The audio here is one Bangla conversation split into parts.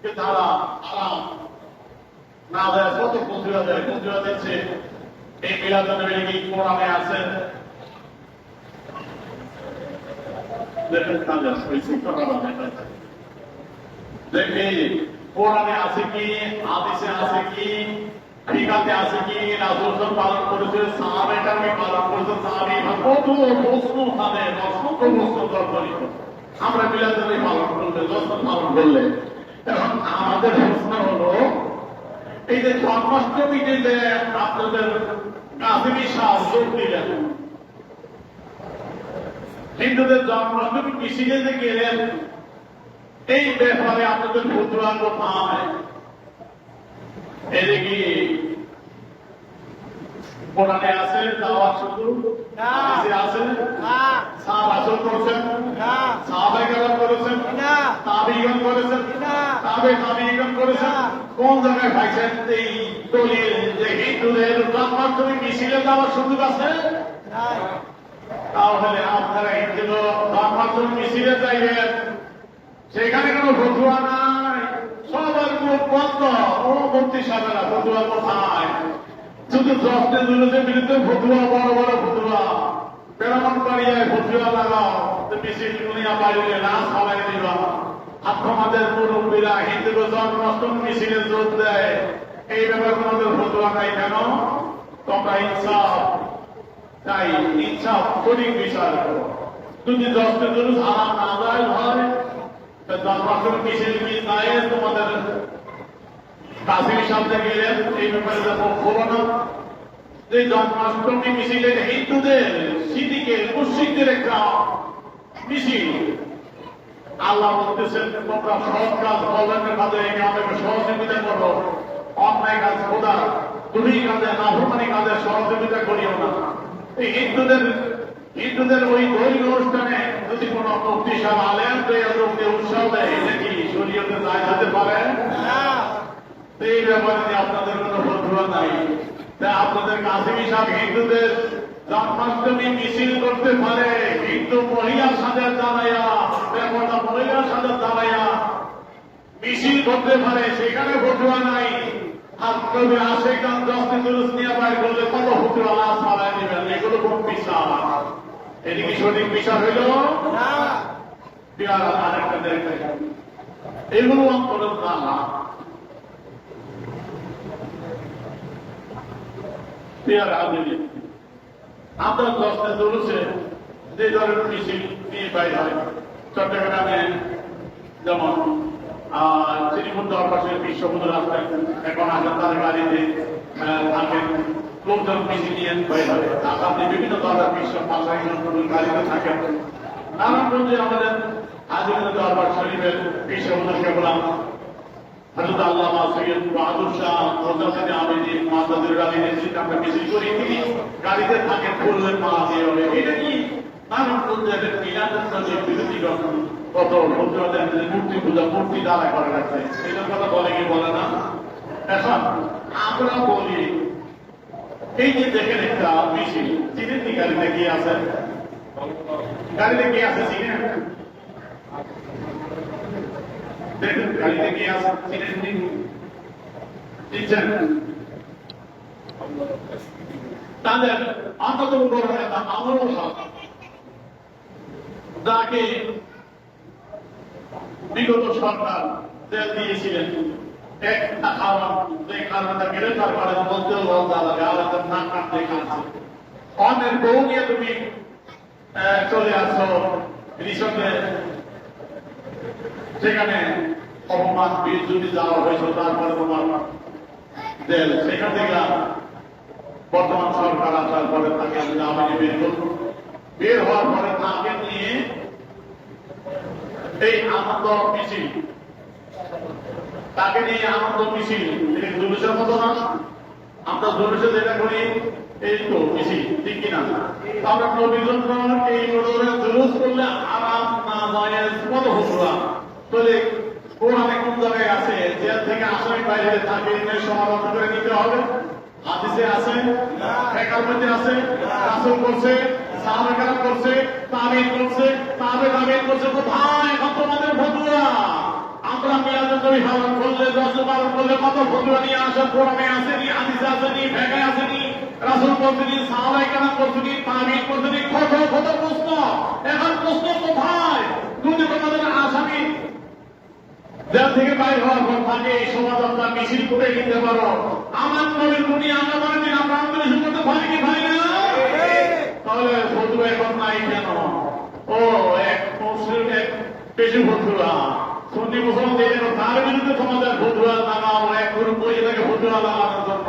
তারা আরাম না দেয়, কত প্রতিভা দেয়, প্রতিভা দিচ্ছে। এই মিলাদুন্নবী কি কোরআনে আছে? দেখেন দেখি কোরআনে আছে কি, হাদিসে আছে কি, ফিকাতে আছে কি, রাসূল পালন করেছে, সাহাবায়ে পালন করেছে, সাহাবী কত প্রশ্ন তাদের, অসংখ্য প্রশ্ন দরকারি। আমরা মিলাদুন্নবী পালন করলে, দর্শন পালন করলে, এখন আমাদের প্রশ্ন হলো এই যে জন্মাষ্টমীতে যে আপনাদের কাশ্মীর সাহায্য দিলেন, হিন্দুদের জন্মাষ্টমী কৃষিতে যে গেলেন, এই ব্যাপারে আপনাদের ফতুয়া কোথায়? এদিকে কোরআনে আছে দাওয়া শুধু আছে, সাহাবাসল করেছেন, সাহাবাইগণ করেছেন, তাবিগণ করেছেন, তাবিগণ করেছেন। কোন জায়গায় পাইছেন এই দলিল যে হিন্দুদের জন্মাষ্টমী মিছিলে যাওয়ার সুযোগ আছে? তাহলে আপনারা হিন্দু জন্মাষ্টমী মিছিলে চাইবেন, সেখানে কোনো ফতুয়া নাই, সবার মুখ বন্ধ। ও মুফতি সাহেবেরা ফতুয়া কোথায়? শুধু জশ্নে জুলুসের বিরুদ্ধে ফতুয়া, বড় বড় ফতুয়া, বেরমন করিয়ায় ফতুয়া লাগাও, মিছিল দুনিয়া বাড়িলে না সবাই দিবা। আপনাদের মুরব্বীরা হিন্দু জন্মাষ্টমী মিছিলে যোগ দেয়, এই ব্যাপারে তোমাদের ফতুয়া নাই কেন? তোমরা ইনসাফ তাই, ইনসাফ সঠিক বিচার করো। যদি জশ্নে জুলুস হারাম না যায় হয়, জন্মাষ্টমী মিছিল কি যায়? তোমাদের কাশ্মীর সামনে গেলেন, এই ব্যাপারে বলো না যে জন্মাষ্টমী মিছিলের হিন্দুদের স্মৃতিকে, মুশরিকদের একটা মিছিল। আল্লাহ বলতেছেন তোমরা সৎ কাজ, কল্যাণের কাজে আমাকে সহযোগিতা করো, অন্যায় কাজ, খোদা তুমি কাজে, নাফরমানি কাজে সহযোগিতা করিও না। এই হিন্দুদের ওই ধর্মীয় অনুষ্ঠানে যদি কোন মুফতি সাহেব আলেম লোককে উৎসাহ দেয়, এটা কি শরীয়তে যায় যেতে পারে? এই ব্যাপারে আপনাদের কোন ফতোয়া নাই। তাই আপনাদের কাসিমি সাহেব হিন্দুদের জন্মাষ্টমী মিছিল করতে পারে, হিন্দু মহিলার সাথে দাঁড়াইয়া, ব্যাপারটা মহিলার সাথে দাঁড়াইয়া মিছিল করতে পারে, সেখানে ফতোয়া নাই। আর কবি আশেকান জশ্নে জুলুস নিয়ে বাইর করলে কত ফতোয়া লাশ মারাই দিবেন, এগুলো কোন বিচার? এদিকে সঠিক বিচার হইল না। আরেকটা দেখে এগুলো অন্তরের না। আমরা জশ্নে জুলুসে যে ধরনের মিছিল নিয়ে বাইর হয়, চট্টগ্রামে যেমন শ্রীমন্ত পাশের বিশ্ববন্ধু রাস্তায় এখন আসেন, তাদের গাড়িতে থাকেন, লোকজন মিছিল নিয়ে বাইর হয়। আপনি বিভিন্ন দরবার বিশ্ব ভাষায় গাড়িতে থাকেন। নারায়ণগঞ্জে আমাদের আজীবন দরবার শরীফের বিশ্ববন্ধু শেখলাম হযরত আল্লামা সৈয়দ বাহাদুর শাহ মোজাম্মেদ আমিনী মাদাদুর আলী নেতৃত্বে আমরা মিছিল করি, তিনি গাড়িতে থাকেন, ফুলের মালা দিয়ে হবে। এটা কি নারায়ণগঞ্জের মিলাদুন্নবীর বিরোধী গঠন? কত বন্ধুদের মূর্তি পূজা, মূর্তি দ্বারা করে রাখছে, এটার কথা বলে কি বলে না? এখন আমরা বলি এই যে দেখেন একটা মিছিল, চিনেন নি গাড়িতে কি আছে? গাড়িতে কি আছে চিনেন? দেখুন গাড়িতে কি আছে চিনেন নি? চিনছেন? তাদের অন্তত বড় নেতা আমরুল হক, যাকে বিগত সরকার জেল দিয়েছিলেন একটা কারণ, যে কারণটা গ্রেফতার করে বলতে লজ্জা লাগে, আর নাক কাটতে কাটছে। অনেক বউ নিয়ে তুমি চলে আসো রিসোর্টে, সেখানে অপমান যদি যাওয়া হয়েছিল, তারপরে তোমার জেল, সেখান থেকে বর্তমান সরকার আসার পরে তাকে জামিনে বের করল। বের হওয়ার পরে তাকে নিয়ে এই আনন্দ মিছিল, তাকে নিয়ে আনন্দ মিছিল, জুলুসের মতো না? আমরা জুলুসে যেটা করি এই তো মিছিল, ঠিক কিনা? আমরা নবীর জন্য এই জুলুস করলে আরাম না জায়েজ কত হুজুরা তাহলে কোরআনে কোন জায়গায় আছে জেল থেকে আসামি বাইরে থাকে সমাধান করে নিতে হবে? হাদিসে আছে, ফিকহের মধ্যে আছে, রাসূল করছে, সাহাবায়ে কেরাম করছে, তাবিঈন করছে, তাবে তাবিঈন করছে। কোথায় এখন তোমাদের ফতোয়া? আমরা মিলাদুন্নবী পালন রসুল পালন করলে কত ফতুয়া নিয়ে আসে, কোরআনে আসেনি, হাদিসে আসেনি, ফিকহে আসেনি, রাসূল বলতেনি, সাহাবায়ে কেরাম বলতেনি, তাবিঈন বলতেনি, কত কত প্রশ্ন। এখন প্রশ্ন কোথায়? যদি তোমাদের আসামি জেল থেকে বাইর হওয়ার পর থাকে এই সমাজ আপনার মিছিল করে নিতে পারো, আমার নবীর গুণী আমরা মনে দিন আমরা আন্দোলন করতে পারি কি পারি না? তাহলে ফতুয়া এখন নাই কেন? ও এক মুসলিম এক পেশি ফতুয়া সুন্নি মুসলমান তার বিরুদ্ধে সমাজের ফতুয়া লাগাও, এক গ্রুপ বসে থাকে ফতুয়া লাগানোর জন্য।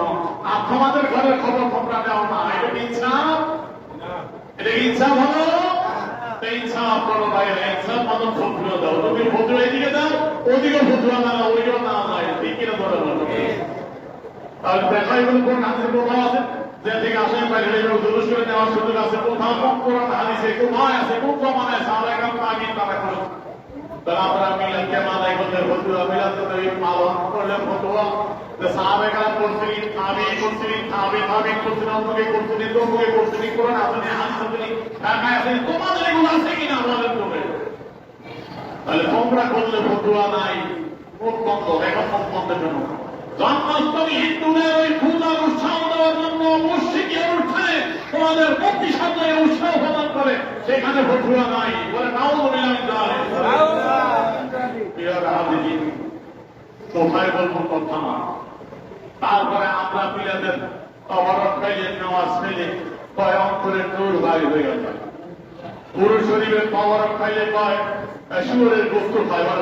আর সমাজের ঘরের খবর খবরা দেওয়া না, এটা কি ইনসাফ? এটা কি ইনসাফ হলো? ইনসাফ করো ভাই, ইনসাফ মতন ফতুয়া দাও। তুমি ফতুয়া এদিকে দাও, ওদিকে ফতুয়া লাগাও, ওইটাও না যায়, ঠিক কিনা ধরে বলো? তাহলে দেখা এগুলো কোন হাদিসে কোথাও আছে যে থেকে আসেন বাইরে এগুলো জুলুস করে নেওয়ার সুযোগ আছে? কোথাও কোন কোরআন হাদিসে কোথায় আছে? কোন জমানায় সাহাবায়ে কেরাম তাবিঈন তারা করেছে? তাহলে আমরা মিলাদকে মানাই করলে ফতুয়া, মিলাদ পালন করলে ফতুয়া, যে সাহাবায়ে কেরাম করছিলেন, তাবিঈন করছিলেন, তাবিঈন করছিলেন, অমুকে করছিলেন, তমুকে করছিলেন, কোরআন আসেনি, হাদিস আসেনি, ঢাকায় আসেনি, তোমাদের এগুলো আছে কিনা আমাদের তোমরা? তাহলে তোমরা করলে ফতুয়া নাই, মুখ বন্ধ। এখন মুখ বন্ধের জন্য জন্মাষ্টমী হিন্দুদের ওই পূজার উৎসাহ দেওয়ার জন্য মসজিদে অনুষ্ঠানে তোমাদের মুক্তি সামনে উৎসাহ প্রদান করে, সেখানে ফতুয়া নাই বলে কোথায় বলবো কথা না। তারপরে আমরা পিলাদের তবরক খাইলে, নামাজ খাইলে কয় অন্তরের নূর বাইর হয়ে গেল। পুরুষ শরীরের তবরক খাইলে কয় শুয়োরের গোস্ত খাইবার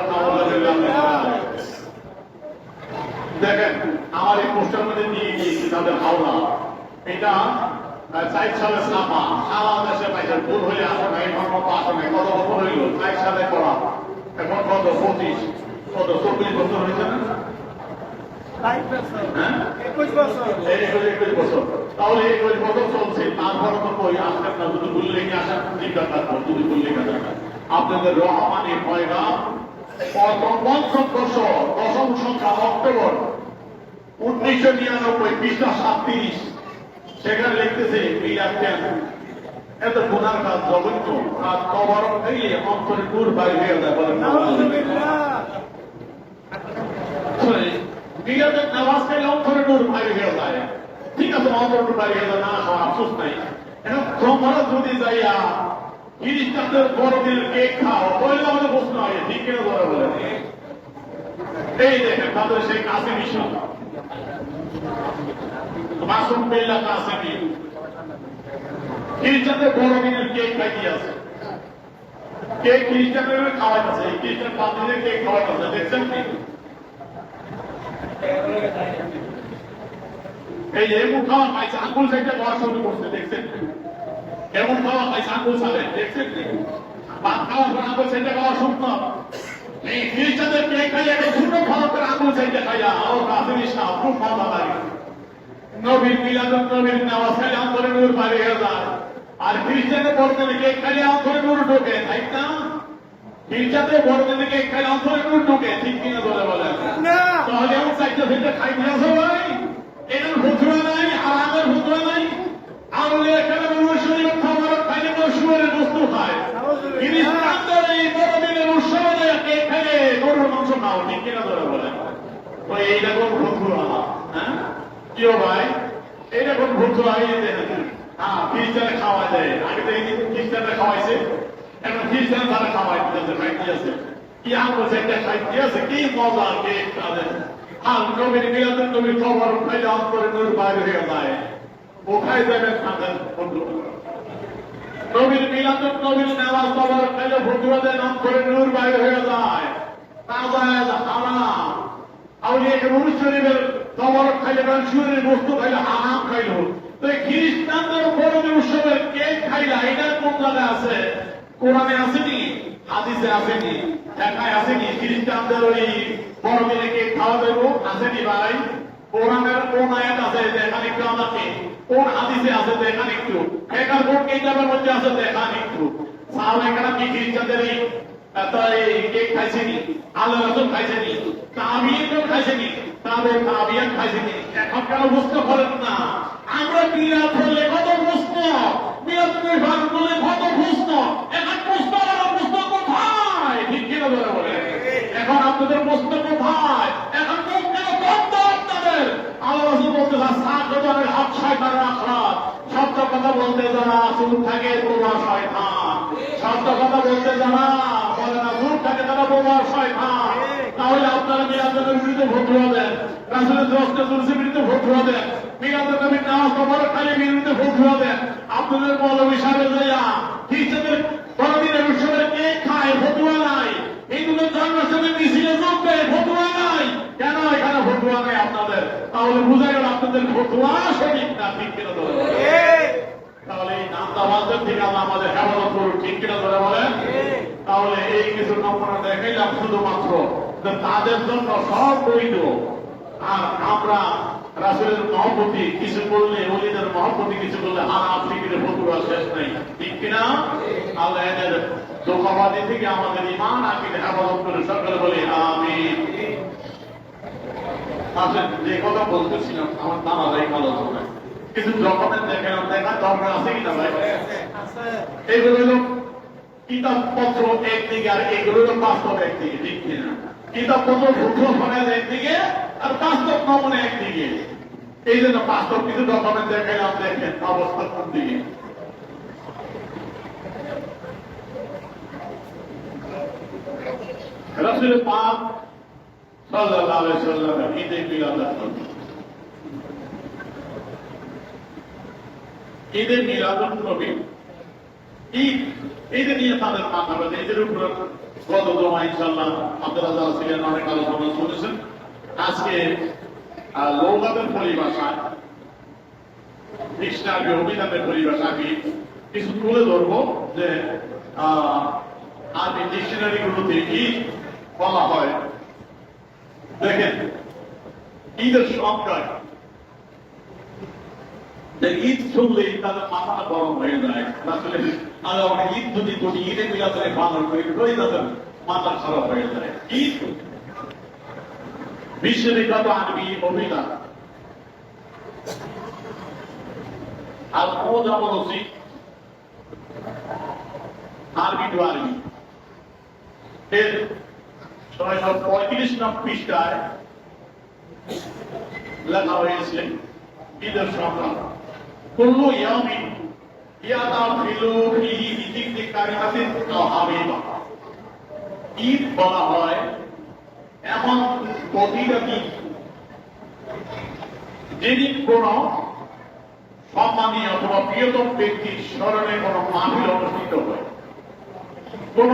দেখেন আমার এই পোস্টার মধ্যে নিয়ে গিয়েছি তাদের হাওলা, এটা 4 সালে ছাপা, সারা দেশে পাইছে। ভুল হলে আসে নাই, মতো আসে নাই, কত বছর হইল 4 সালে করা, এখন কত 25 কত 24 বছর হয়েছে না? 21 বছর। তাহলে 21 বছর চলছে, তারপরে তো কই আসেন না, যদি ভুল লেগে আসেন জিজ্ঞাসা করুন, যদি ভুল লেগে আসেন আপনাদের রহমানি পয়গাম পঞ্চম বছর 10ম সংখ্যা অক্টোবর 1999 পৃষ্ঠা 37, সেখানে লিখতেছে মিলাদ কেন এত গুনার কাজ, জঘন্য আর তবরক খাইলে অন্তরে নূর বাইর হয়ে যায় বলেন। মিলাদের নামাজ খাইলে অন্তরে নূর বাইর হয়ে যায়, ঠিক আছে, অন্তরে নূর বাইর হয়ে যায়, না আফসোস নাই। এখন তোমরা যদি যাইয়া খ্রিস্টানদের বড়দিনের কেক খাও, পয়লা আমাদের প্রশ্ন হয়, ঠিক কিনা ধরে বলেন? এই দেখেন তাদের সেই কাসেমি সাহ, মাসুম বিল্লাহ কাসেমি খ্রিস্টানদের বড়দিনের কেক খাইতে আছে, কেক খ্রিস্টানদের খাওয়াইতেছে, খ্রিস্টান বান্ধবীদের কেক খাওয়াইতেছে, দেখছেন কি? এই এমন খাওয়া খাইছে, আঙ্গুল সাইডে খাওয়া শুরু করছে, দেখছেন? এমন খাওয়া খাইছে আঙ্গুল সাইডে, দেখছেন কি? ভাত খাওয়ার পর আঙ্গুল সাইডে খাওয়া শুকনো, এই খ্রিস্টানদের কেক খাইয়া শুকনো খাওয়ার পর আঙ্গুল সাইডে খাইয়া আমার কাছে নিষ্ঠা খুব মজা লাগে। নবীর মিলাদুন নবীর নামাজ খাইলে অন্তরে নূর বাইরে হয়ে যায়, আর খ্রিস্টানের বড়দিনে কেক খাইলে অন্তরে নূর ঢোকে, তাই না? খ্রিস্টানদের বড়দিনে কেক খাইলে অন্তরে নূর ঢোকে, ঠিক কিনা বলে বলেন? তাহলে এমন চাইতে ফেলতে খাই দিয়েছে ভাই, এটার ফতুয়া নাই, হারামের ফতুয়া নাই। আমলে এখানে শরীর খাবার খাইলে শুয়োরের বস্তু খায়, খ্রিস্টানদের এই বড়দিনের উৎসবে কেক খাইলে গরুর মাংস খাও, ঠিক কিনা ধরে বলেন? তো এইটা কোন ফতুয়া? হ্যাঁ কি ভাই, এইটা কোন ফতুয়া? হ্যাঁ খ্রিস্টানে খাওয়া যায়, আগে তো এই খ্রিস্টানরা খাওয়াইছে, এখন খ্রিস্টান তারা খাওয়াই দিতেছে, খাইতে আছে কি আমল সেটা খাইতে আছে, কি মজা কেক তাদের। আর নবীর মিলাদুন নবীর খবর খাইলে অন্তরে নূর বাইরে হয়ে যায়, কোথায় যাবেন তাদের নবীর মিলাদুন নবীর নামাজ খবর খাইলে ফতুয়া দেন, অন্তরে নূর বাইরে হয়ে যায়, তাজায়েজ হারাম। আউলিয়া কেরাম শরীফের খবর খাইলে শুয়োরের বস্তু খাইলে হারাম খাইলো, তো খ্রিস্টানদের বড়দিন উৎসবের কেক খাইলা এটা কোন জায়গায় আছে? কোরআনে আসেনি, হাদিসে আসেনি, ঢাকায় আসেনি। খ্রিস্টানদের ওই বড়দিনে কেক খাওয়া দেবো আসেনি ভাই? কোরআনের কোন আয়াত আছে দেখান একটু আমাকে, কোন হাদিসে আছে দেখান একটু, এখান কোন কিতাবের মধ্যে আছে দেখান একটু। সাহাবায়ে কেরাম কি খ্রিস্টানদের এই কেক খাইছেনি? আল্লাহ রাসূল খাইছেনি? তাবিঈনও খাইছেনি? তাবিঈন খাইছেনি? এখন কেন বুঝতে পারেন না? আমরা মিলাদ করলে কত প্রশ্ন, মিলাদ করলে কত প্রশ্ন, এখন প্রশ্ন কোথায়? ঠিক কিনা বলে? এখন আপনাদের প্রশ্ন কোথায়? এখন আপনার আখলাক। সত্য কথা বলতে জানা চুপ থাকে বোমা শয়তান। সত্য কথা বলতে জানা বলে না চুপ থাকে তারা বোমা শয়তান। তাহলে আপনারা মিলাদের বিরুদ্ধে ভোট দেন, রাসূলের দশটা তুলসীর বিরুদ্ধে ভোট দেন, মিলাদের নবীর নামাজ কবর খালি বিরুদ্ধে ভোট দেন। আপনাদের মৌলবী সাহেব যাইয়া খ্রিস্টানদের বড়দিনের উৎসবে কেক খায়, ফতুয়া নাই। হিন্দুদের জন্মাষ্টমীর মিছিলে যোগ দেয়, ফতুয়া নাই। কেন এখানে ফতুয়া নাই আপনাদের? তাহলে বুঝা গেল আপনাদের ফতুয়া সঠিক না, ঠিক কিনা ধরে? তাহলে এই নামদাবাজদের থেকে আল্লাহ আমাদের হেফাজত করুন, ঠিক কিনা ধরে বলেন? তাহলে এই কিছু নমুনা দেখাইলাম শুধুমাত্র যে তাদের জন্য সব বৈধ। আর আমরা রাসূলের মহব্বতি কিছু করলে, ওলিদের মহব্বতি কিছু করলে হারাম ফিকিরে ফতুয়া শেষ নেই, ঠিক কিনা? আল্লাহ এদের ধোঁকাবাদী থেকে আমাদের ঈমান আকিদে হেফাজত করে সকলে বলি আমিন। আসলে যে কথা বলতেছিলাম আমার নানা ভাই ভালো হবে কিছু ডকুমেন্ট দেখালাম, দেখার দরকার আছে কিনা ভাই? এগুলো হলো কিতাবপত্র একদিকে আর এগুলো হলো বাস্তব একদিকে, ঠিক কিনা? কিতাবপত্র ভুল ফোনের একদিকে আর বাস্তব নমুনা একদিকে। এই জন্য বাস্তব কিছু ডকুমেন্ট দেখালাম, দেখেন অবস্থা কোন দিকে। রাসূল পাক সাল্লাল্লাহু আলাইহি ওয়াসাল্লাম ঈদে মিলাদ, ঈদে মিলাদুন নবী, ঈদ নিয়ে তাদের মাথা ব্যথা। ঈদের উপর গত জমা ইনশাআল্লাহ আপনারা যারা ছিলেন অনেক আলোচনা শুনেছেন। আজকে লৌগাদের পরিভাষায়, ডিকশনারি অভিধানের পরিভাষা আমি কিছু তুলে ধরবো যে আরবি ডিকশনারি গুলোতে ঈদ বলা হয়। দেখেন ঈদের সংখ্যায় ঈদ শুনলেই তাদের মাথাটা গরম হয়ে যায়। আসলে আমরা ঈদ যদি করি, ঈদে মিলাদে পালন করি, তাদের মাথা খারাপ হয়ে যায়। ঈদ বিশ্ববিখ্যাত আরবি অভিধান আর মোজামরসি আরবি টু আরবি এর 635 নং পৃষ্ঠায় লেখা হয়েছে ঈদের সংখ্যা কুল্লু ইয়াউমিন ইয়াতাফিলু ফিহি বিযিকরি কারিমাতিন আও হাবিবা। ঈদ বলা হয় এমন প্রতিটা দিন যেদিন কোন সম্মানী অথবা প্রিয়তম ব্যক্তির স্মরণে কোন মাহফিল অনুষ্ঠিত হয়। কোন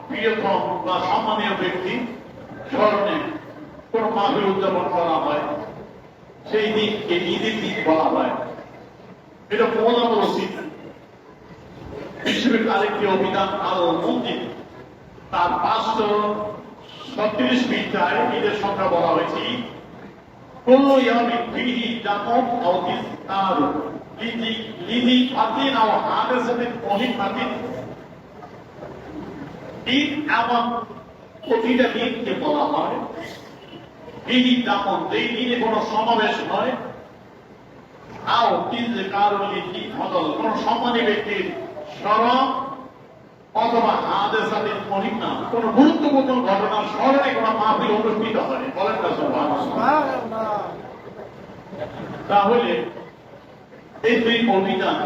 প্রিয়তম বা সম্মানীয় ব্যক্তি স্মরণে কোন মাহফিল উদযাপন করা হয়, সেই দিনকে ঈদের দিন বলা হয়। এটা মৌলানা রশিদ বিশ্ববিদ্যালয়ের আরেকটি অভিধান আল মন্দির তার 536 পৃষ্ঠায় ঈদের সংখ্যা বলা হয়েছে কুল্লু ইয়াউমিন ফিহি জামউন আও ইফতার লিযি ফাতিন আও হাদাসাতিন মুহিম্মাতিন। ঈদ এমন প্রতিটা দিনকে বলা হয় ফিহি জামউন, এই দিনে কোনো সমাবেশ হয়, আও ইযকারুল লিযি ফদল, কোন সম্মানী ব্যক্তির স্মরণ অথবা হাদাসাতিন মুহিম্মা, কোন গুরুত্বপূর্ণ ঘটনার স্মরণে কোন মাহফিল অনুষ্ঠিত হয়। বলেন না সুবহানাল্লাহ। তাহলে এই দুই অভিধান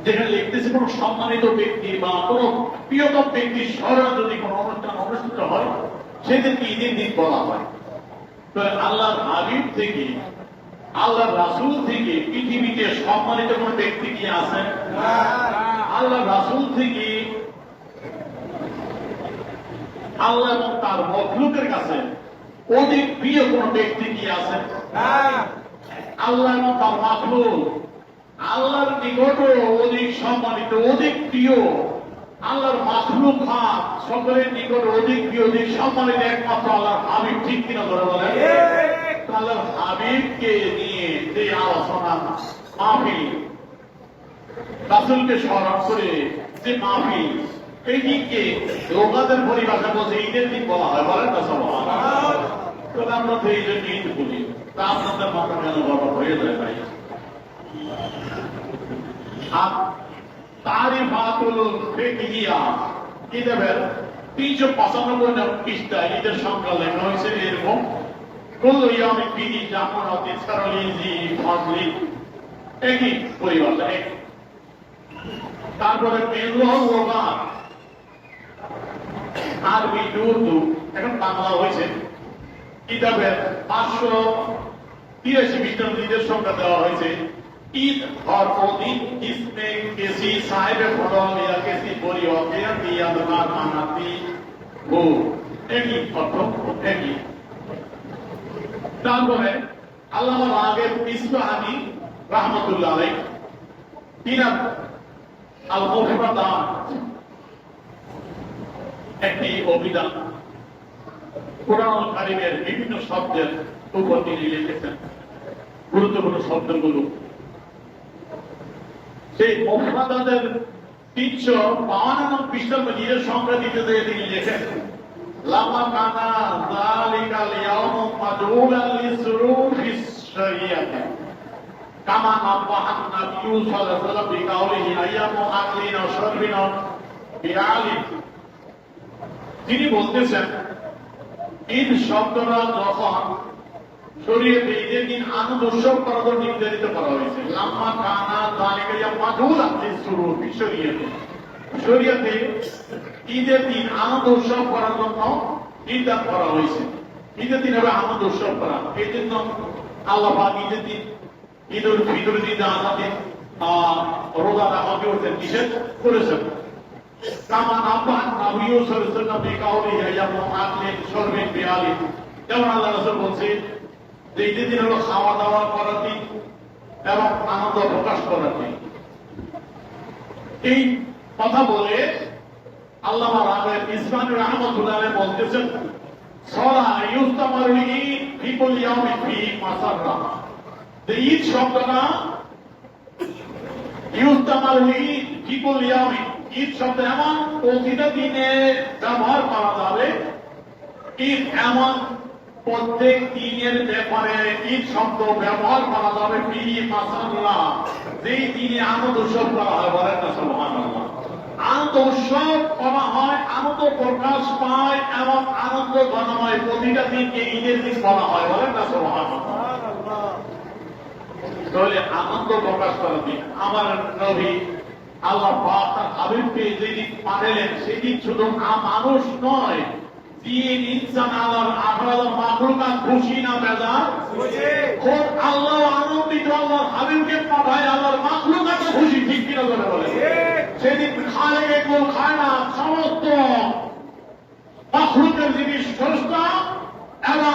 যেখানে লিখতেছে কোন সম্মানিত ব্যক্তি বা কোন প্রিয়তম ব্যক্তির স্মরণে যদি কোন অনুষ্ঠান অনুষ্ঠিত হয়, সেদিনকে ঈদের দিন বলা হয়। তো আল্লাহর হাবিব থেকে, আল্লাহর রাসূল থেকে পৃথিবীতে সম্মানিত কোন ব্যক্তি কি আছেন? আল্লাহর রাসূল থেকে আল্লাহ এবং তার মখলুকের কাছে অধিক প্রিয় কোন ব্যক্তি কি আছেন? আল্লাহ এবং তার মখলুক আল্লাহর নিকটও অধিক সম্মানিত, অধিক প্রিয়। আল্লাহর মখলুক সকলের নিকট অধিক প্রিয়, অধিক সম্মানিত একমাত্র আল্লাহর হাবিব, ঠিক কিনা ধরে বলেন? আল্লাহর হাবিবকে নিয়ে যে আলোচনা মাহফিল, রাসূলকে স্মরণ করে যে মাহফিল, এই দিনকে লোকাদের পরিভাষা বলছে ঈদের দিন বলা হয়। বলেন না সুবহানাল্লাহ। তো আমরা তো এই জন্য ঈদ বলি, তা আপনাদের মাথা কেন গরম হয়ে যায় ভাই? আর তারিফাতুল ফিকহিয়া কিতাবের 395 নং পৃষ্ঠায় ঈদের সংখ্যা লেখা হয়েছে এরকম কুল্লু ইয়াউমিন ফিহি জামারাতিন সারালিজি ফাজলি, একই পরিভাষা। তারপরে বেলুল ওয়াবার আরবি উর্দু এখন বাংলা হয়েছে। কিতাবের 583 পৃষ্ঠার সংখ্যা দেওয়া হয়েছে। ঈদ और वो दिन जिसमें किसी साहिब फरोग या किसी बुरी वाक़या की यादगार मनाती हो, একই অর্থ, একই। তারপরে আল্লামা রাগিব ইসফাহানি রাহমাতুল্লাহ আলাইহি তিনার আল মুফরাদাত একটি অভিধান কুরআনুল কারীমের বিভিন্ন শব্দের উপর তিনি লিখেছেন গুরুত্বপূর্ণ শব্দগুলো। সেই মুফরাদাতের 352 নং পৃষ্ঠার নিজের সংখ্যা দিতে দিয়ে তিনি লেখেন, লামা কানা যালিকাল ইয়াউমু মাদউলান লিসুরুফিস শরিয়াতি কামা নাবাহান নাবিয়্যু সাল্লাল্লাহু আলাইহি ওয়াসাল্লাম বিকাউলিহি আইয়ামু আকলিনা ওয়া শারবিনা বিআলি। তিনি বলতেছেন ঈদ শব্দটা যখন শরীয়তে ঈদের দিন আনন্দ উৎসব করার জন্য নির্ধারিত করা হয়েছে, লাম্মা কানা যালিকা ইয়াউমু মাদউলান লিসুরুফিস শরিয়াতি, শরীয়তে ঈদের দিন আনন্দ উৎসব করার জন্য নির্ধারণ করা হয়েছে। ঈদের দিন হবে আনন্দ উৎসব করা, এই জন্য আল্লাহ পাক ঈদের দিন ঈদ উল ফিতর দিন আজাদ দিন রোজা রাখাকে নিষেধ করেছেন। কামা নাবাহান নাবিয়্যু সাল্লাল্লাহু আলাইহি ওয়াসাল্লাম বিকাউলিহি আইয়ামু আকলিন শারবিন বিআলি, যেমন আল্লাহ রাসূল বলছে যে ঈদের দিন হলো খাওয়া দাওয়া করার দিন এবং আনন্দ প্রকাশ করার দিন। এই কথা বলে আল্লামা রাগিব ইসফাহানি রাহমাতুল্লাহ আলাইহি বলতেছেন, সলা ইউস্তামারু ঈদ ফি কুল্লি ইয়াউমিন ফিহি মাসাররা, যে ঈদ শব্দটা ইউস্তামারু ঈদ ফি কুল্লি ইয়াউমিন, ঈদ শব্দ এমন প্রতিটা দিনে ব্যবহার করা যাবে, ঈদ এমন প্রত্যেক দিনের ব্যাপারে ঈদ শব্দ ব্যবহার করা যাবে ফিহি মাসাররা, যেই দিনে আনন্দ উৎসব করা হয়। বলেন না সুবহানাল্লাহ। আনন্দ উৎসব করা হয়, আনন্দ প্রকাশ পায় এবং আনন্দ ঘনময় প্রতিটা দিনকে ঈদের দিন বলা হয়। বলেন না সুবহানাল্লাহ। তাহলে আনন্দ প্রকাশ করার দিন আমার নবী আল্লাহ পাক তার হাবিবকে যেদিন পাঠালেন সেদিন শুধু মানুষ নয়, দিন ইনসান আল্লাহর আখরাতের মাখলুকাত খুশি না বেজার, খোদ আল্লাহ আনন্দিত, আল্লাহর হাবিবকে পাঠায় আল্লাহর মাখলুকাত খুশি। ঠিক কিনা বলে বলে সেদিন খালেকে কুল খায়নাত সমস্ত মাখলুকের যিনি স্রষ্টা এবং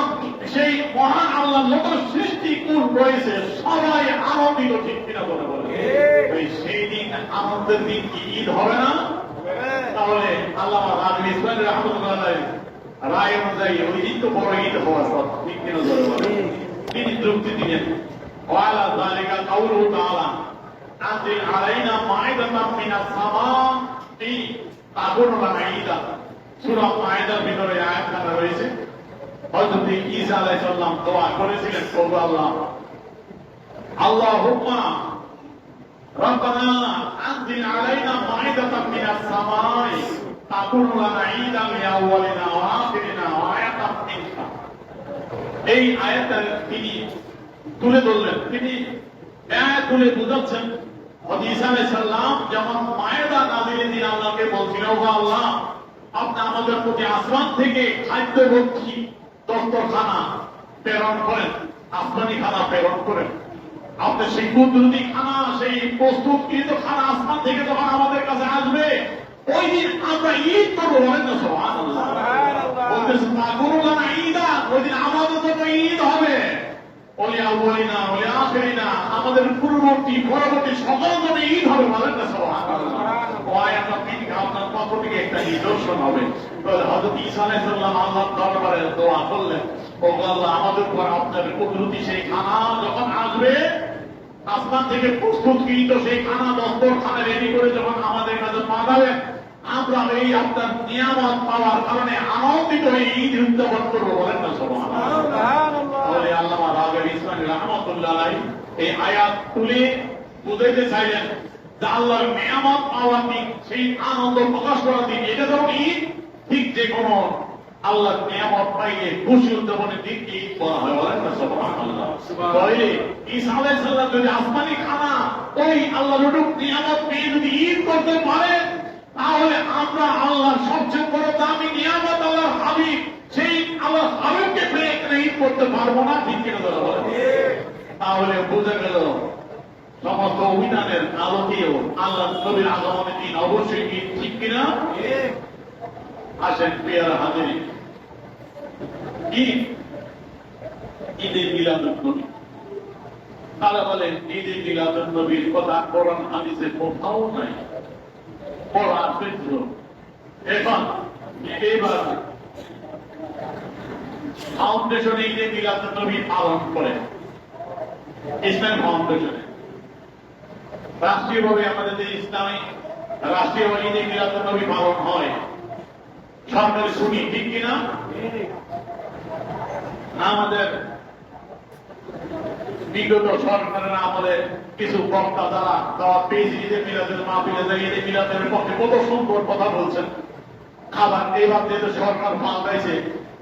সেই মহান আল্লাহ লোক সৃষ্টি কুল রয়েছে সবাই আনন্দিত। ঠিক কিনা বলে বলে সেই দিন আনন্দের দিন কি ঈদ হবে না? তাহলে আল্লামা রাগিব ইসফাহানি রাহমাতুল্লাহ আলাইহি রায় অনুযায়ী ওই দিন তো বড় ঈদ হওয়ার কথা। ঠিক কিনা বলে বলে তিনি যুক্তি দিলেন, ওয়ালা যালিকা কাউলুহু তাআলা আনজিল আলাইনা মাইদাতাম মিনাস সামাই তাকুনু লানা ঈদা। সূরা মাইদার ভিতরে আয়াতখানা রয়েছে। হযরত ঈসা আলাইহিস সালাম দোয়া করেছিলেন, ওগো আল্লাহ, আল্লাহুম্মা রাব্বানা আনজিল আলাইনা মাইদাতাম মিনাস সামাই তাকুনু লানা ঈদান লিআউয়ালিনা ওয়া আখিরিনা ওয়া আয়াতাম মিনকা। এই আয়াতটা তিনি তুলে ধরলেন, তিনি তুলে বুঝাচ্ছেন হযরত ঈসা আলাইহিস সালাম যেমন মায়েদা নাযিলের দিন আল্লাহকে বলছিলেন, ওগো আল্লাহ, আপনি আমাদের প্রতি আসমান থেকে খাদ্যভর্তি দস্তরখানা প্রেরণ করেন, আসমানি খানা প্রেরণ করেন। আপনি সেই কুদরতি খানা, সেই প্রস্তুতকৃত খানা আসমান থেকে যখন আমাদের কাছে আসবে, ওই দিন আমরা ঈদ করবো। বলেন না সুবহানাল্লাহ। বলতেছেন তাকুনু লানা ঈদা, ওই দিন আমাদের জন্য ঈদ হবে। লিআউয়ালিনা ওয়া লিআখিরিনা, আমাদের পূর্ববর্তী পরবর্তী সকল জন্য ঈদ হবে। বলেন না সুবহানাল্লাহ। ওয়ায়াতাম মিনকা, আপনার পক্ষ থেকে একটা নিদর্শন হবে। তাহলে হযরত ঈসা আলাইহিস সালাম আল্লাহর দরবারে দোয়া করলেন, ওগো আল্লাহ, আমাদের উপর আপনার কুদরতি সেই খানা যখন আসবে, আসমান থেকে প্রস্তুতকৃত সেই খানা দস্তরখানা রেডি করে যখন আমাদের কাছে পাঠাবেন, আমরা এই আপনার নিয়ামত পাওয়ার কারণে আনন্দিত হয়ে ঈদ উদযাপন করবো। বলেন না সুবহানাল্লাহ। তাহলে আল্লামা রাগিব ইসফাহানি রাহমাতুল্লাহ আলাইহি এই আয়াত তুলে বুঝাইতে চাইলেন যে আল্লাহর নিয়ামত পাওয়ার দিন, সেই আনন্দ প্রকাশ করার দিন, এটা যখন ঈদ, ঠিক যে কোনো আল্লাহ নিয়ামত পাইয়ে খুশি উদ্যাপনের দিন ঈদ বলা হয়, বলেন না সুবহানাল্লাহ। তাহলে ঈসা আলাইহিস সালাম যদি আসমানি খানা ওই আল্লাহর নিয়ামত পেয়ে যদি ঈদ করতে পারেন, তাহলে আমরা আল্লাহর সবচেয়ে বড় দামি নিয়ামত আল্লাহর হাবিব, সেই আল্লাহর হাবিবকে পেয়ে এখানে ঈদ করতে পারবো না, ঠিক কিনা বলা বলেন? তাহলে বোঝা গেল সমস্ত অভিযানের আলোকেও আল্লাহ নবীর আগমনের দিন অবশ্যই ঈদ, ঠিক কিনা? আসেন প্রিয়ার হাজির, ঈদ, ঈদে মিলাদুন নবী। তারা বলেন ঈদে মিলাদুন নবীর কথা কোরআন হাদিসে কোথাও নাই, পড়ার ক্ষেত্র। এবার ফাউন্ডেশনে ঈদে মিলাদুন নবী পালন করে, ইসলাম ফাউন্ডেশনে রাষ্ট্রীয়ভাবে আমাদের যে ইসলামী রাষ্ট্রীয় ঈদে মিলাদুন নবী পালন হয়, সরকারি ছুটি, ঠিক কিনা? আমাদের বিগত সরকারের আমলে কিছু বক্তা দ্বারা দেওয়া পেয়েছি ঈদে মিলাদের মাহফিলে যায় ঈদে মিলাদের পক্ষে কত সুন্দর কথা বলছেন। খাবার এইবার যেহেতু সরকার ফাল দিয়েছে,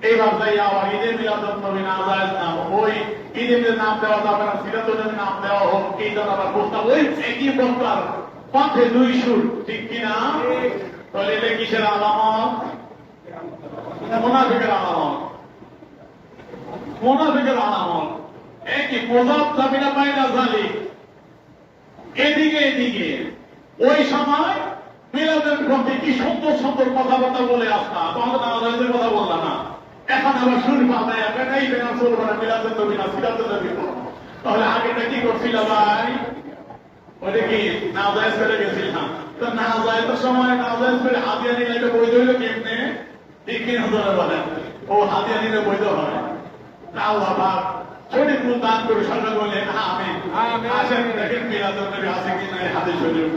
এইবার যাই আবার ঈদে মিলাদুন নবী না যায় না, ওই ঈদের নাম দেওয়া যাবে না, সিরাতুলের নাম দেওয়া হোক, এই দ্বারা আবার প্রস্তাব, ওই একই বক্তার পথে দুই সুর, ঠিক কিনা? তাহলে এটা কিসের আলামত? মুনাফিকের আলামত, মুনাফিকের আলামত। একই প্রভাব যাবিনা পাইনা জালি, এদিকে এদিকে ওই সময় মিলাদের পক্ষে কি সুন্দর সুন্দর কথাবার্তা বলে আসতা, তখন আমাদের কথা বললাম না, এখন আবার শুরু পাবে এখন এই বেনা চলবে না, মিলাদের নবী না, সিরাজের নবী। তাহলে আগেটা কি করছিল ভাই? ওইটা কি নাজায়েজ করে গেছিল না? তো নাজায়েজের সময় নাজায়েজ করে হাতিয়া নিলে এটা বৈধ হইল কেমনে? ঠিক কিনা বলেন? ও হাতিয়া নিলে বৈধ হয় না? বাবা শরীর দান করে সরকার বললেন আমিন, আসেন দেখেন মিলাদুন নবী আছে কি নাই হাদিস শরীফ।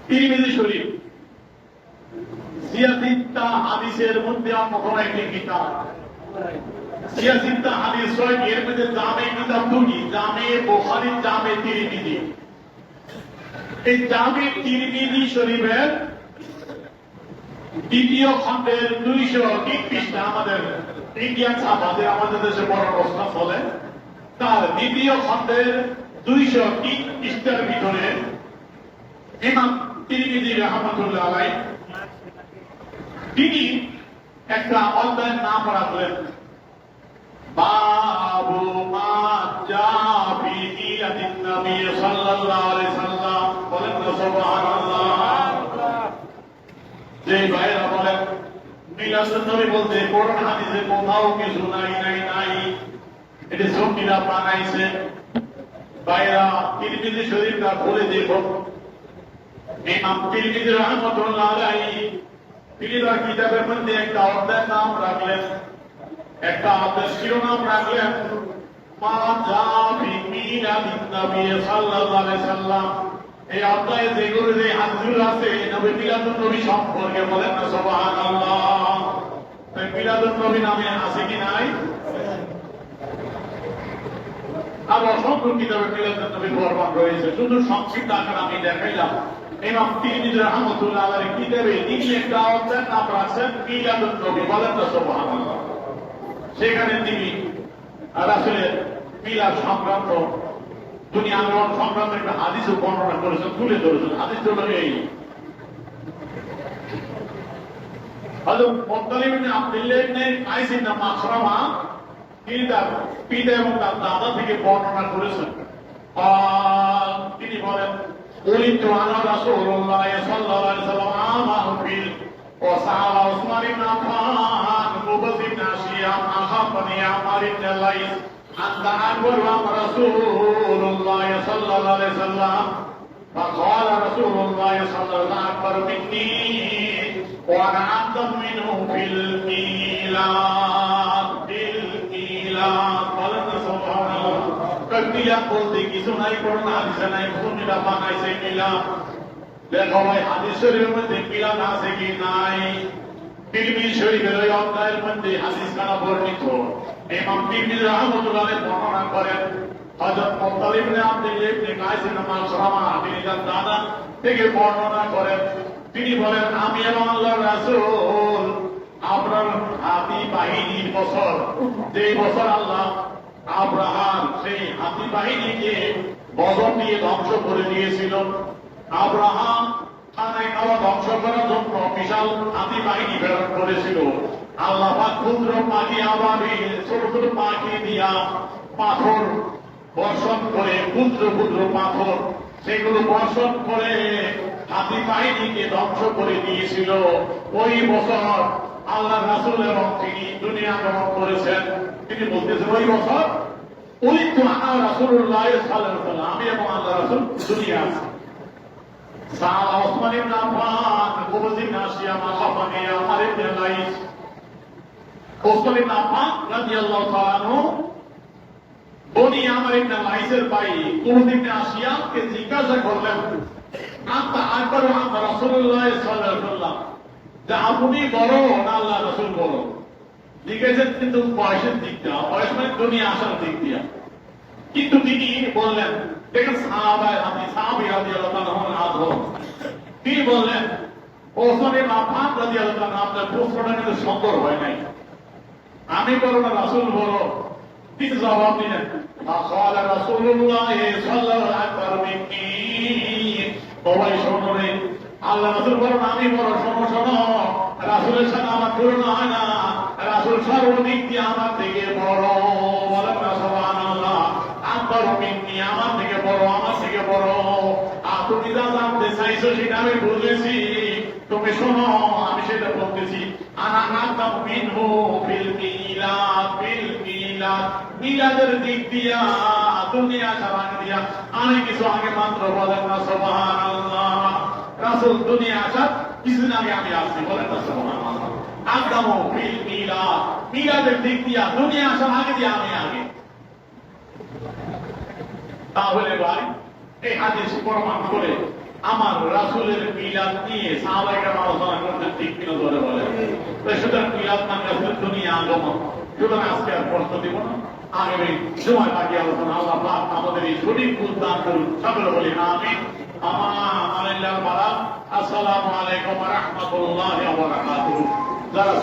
তিরমিজি শরীফ সিয়াসিত্তা হাদিসের মধ্যে অন্যতম একটি কিতাব। সিয়াসিত্তা হাদিস হয়, এর মধ্যে জামে কিতাব দুটি, জামে বুখারী, জামে তিরমিজি। এই জামে তিরমিজি শরীফের দ্বিতীয় খণ্ডের 200 পৃষ্ঠা, আমাদের ইন্ডিয়ান ছাপা যে আমাদের দেশে বড় প্রশ্ন চলে, তার দ্বিতীয় খণ্ডের 200 পৃষ্ঠার ভিতরে ইমাম তিরমিজি রাহমাতুল্লাহ আলাইহি তিনি একটা অধ্যায়ের নাম রাখলেন বাবু মা জা ফি মিলাদিন নবী সাল্লাল্লাহু আলাইহি সাল্লাম। বলেন না সুবহানাল্লাহ। যে ভাইরা বলেন মিলাদুন নবী বলতে কোরআন হাদিসে কোথাও কিছু নাই নাই নাই, এটা সুন্নিরা বানাইছে। ভাইরা তিরমিজি শরীফটা বলে দেখো, ইমাম তিরমিজি রাহমাতুল্লাহ আলাইহি তিনি তার কিতাবের মধ্যে একটা অধ্যায়ের নাম রাখলেন, একটা অধ্যায়ের শিরোনাম রাখলেন মা জা ফি মিলাদিন নবী সাল্লাল্লাহু আলাইহি সাল্লাম। এই অধ্যায়ে যেগুলো যে হাদিস আছে নবী মিলাদুন নবী সম্পর্কে, বলেন না সুবহানাল্লাহ। মিলাদুন নবী নামে আছে কি নাই? আর অসংখ্য কিতাবে মিলাদুন নবীর বর্ণনা রয়েছে, শুধু সংক্ষিপ্ত আকারে আমি দেখাইলাম। ইমাম তিরমিজি রাহমাতুল্লাহ আলাইহি কিতাবে তিনি একটা অধ্যায়ের নাম রাখছেন মিলাদুন নবী, বলেন না সুবহানাল্লাহ। সেখানে তিনি রাসূলের মিলাদ সংক্রান্ত, দুনিয়া আগমন সংক্রান্ত একটা হাদিসও বর্ণনা করেছেন, তুলে ধরেছেন। হাদিস হলো এই, হযরত মুত্তালিব ইবনে আব্দুল্লাহ ইবনে কাইস ইবনে মাখরামা তিনি তার পিতা এবং তার দাদা থেকে বর্ণনা করেছেন। তিনি বলেন قلت على رسول الله صلى الله عليه وسلم عامه فيل وسأل عثمان بن عفان مبز بن عشيام أخبرني عمر بن الليث أنت أكبر رسول الله صلى الله عليه وسلم فقال رسول الله صلى الله عليه وسلم أكبر مني وأنا أعظم منه في الميلاد قال سبحان الله। মিলাদ বলতে কিছু নাই, কোরআন হাদিসে নাই, সুন্নিরা বানাইছে মিলাদ। দেখো ভাই হাদিস শরীফের মধ্যে মিলাদ আছে কি নাই? তিরমিজি শরীফের ওই অধ্যায়ের মধ্যে হাদিস খানা বর্ণিত। ইমাম তিরমিজি রাহমাতুল্লাহ আলাইহি বর্ণনা করেন হযরত মুত্তালিব ইবনে আব্দুল্লাহ ইবনে কায়েস ইবনে মাশরামা তিনি তার দাদা থেকে বর্ণনা করেন। তিনি বলেন, আমি এবং আল্লাহর রাসূল আপনার হাতি বাহিনীর বছর, যে বছর আল্লাহ আব্রাহার সেই হাতি বাহিনীকে বদর দিয়ে ধ্বংস করে দিয়েছিল। আব্রাহাম খানায় খাওয়া ধ্বংস করার জন্য বিশাল হাতি বাহিনী প্রেরণ করেছিল। আল্লাহ পাক ক্ষুদ্র পাখি আবাবিল, ছোট ছোট পাখি দিয়া পাথর বর্ষণ করে, ক্ষুদ্র ক্ষুদ্র পাথর সেগুলো বর্ষণ করে হাতি বাহিনীকে ধ্বংস করে দিয়েছিল। ওই বছর আল্লাহ রাসূল এবং তিনি দুনিয়া গমন করেছেন। তিনি বলতেছেন, ওই বছর উলিদতু আনা রাসূলুল্লাহ সাল্লাল্লাহু আলাইহি ওয়াসাল্লাম, আমি এবং আল্লাহ রাসূল দুনিয়া আছি। সাহাবা ওসমান ইবনে আফফান, কুবুজ ইবনে আশিয়া, মাখাফানি, আমর ইবনে লাইস, ওসমান ইবনে আফফান রাদিয়াল্লাহু তাআলা আনহু বনি আমর ইবনে লাইসের ভাই কুবুজ ইবনে আশিয়াকে জিজ্ঞাসা করলেন, আনতা আকবর আম রাসূলুল্লাহ সাল্লাল্লাহু আলাইহি ওয়াসাল্লাম, যে আপনি বড় না আল্লাহ রাসূল বড়? জিজ্ঞাসা কিন্তু বয়সের দিক দিয়া, বয়স মানে দুনিয়া আসার দিক দিয়া। কিন্তু তিনি বললেন, দেখেন সাহাবায়ে, আমি সাহাবী রাদিয়াল্লাহু তাআলা আনহু, তিনি বললেন, ওসমান ইবনে আফফান রাদিয়াল্লাহু তাআলা, আপনার প্রশ্নটা কিন্তু সুন্দর হয় নাই, আমি বড় না রাসূল বড়? তিনি জবাব দিলেন, ফাকালা রাসূলুল্লাহ সাল্লাল্লাহু আলাইহি ওয়াসাল্লাম, সবাই শোনো রে, আল্লাহ রাসূল বড় না আমি বড়? শোনো শোনো, রাসূলের সাথে আমার তুলনা হয় না, রাসূল সর্বদিক দিয়ে আমার থেকে বড়। বলেন না সুবহানাল্লাহ। আকবর মিন্নি, আমার থেকে বড়, আমার থেকে বড়। আর তুমি যা জানতে চাইছো সেটা আমি বুঝেছি, তুমি শোনো আমি সেটা বলতেছি। আনা আকদাম মিনহু ফিল মিলাদ, ফিল মিলাদ, মিলাদের দিক দিয়া, দুনিয়া আসার আগে দিয়া আমি কিছু আগে মাত্র। বলেন না সুবহানাল্লাহ। রাসূল দুনিয়া আসার কিছুদিন আগে আমি আসছি। বলেন না সুবহানাল্লাহ। আকদাম ফিল মিলাদ, মিলাদের দিক দিয়া দুনিয়া আসার আগে দিয়া আমি আগে। তাহলে ভাই এই হাদিস প্রমাণ করে আমার রাসূলের মিলাদ নিয়ে সাহাবায়ে কেরাম আলোচনা করতে ঠিক কিনা ধরে বলে। সুতরাং মিলাদ মানে রাসূলের দুনিয়া আগমন। সুতরাং আজকে আর প্রশ্ন দিব না, আগামী সময় বাকি আলোচনা আল্লাহ পাক আমাদের এই সঠিক বুঝ দান করুন। সকলে বলি আমিন। আসসালামু আলাইকুম ওয়া রাহমাতুল্লাহি ওয়া বারাকাতুহু। যারা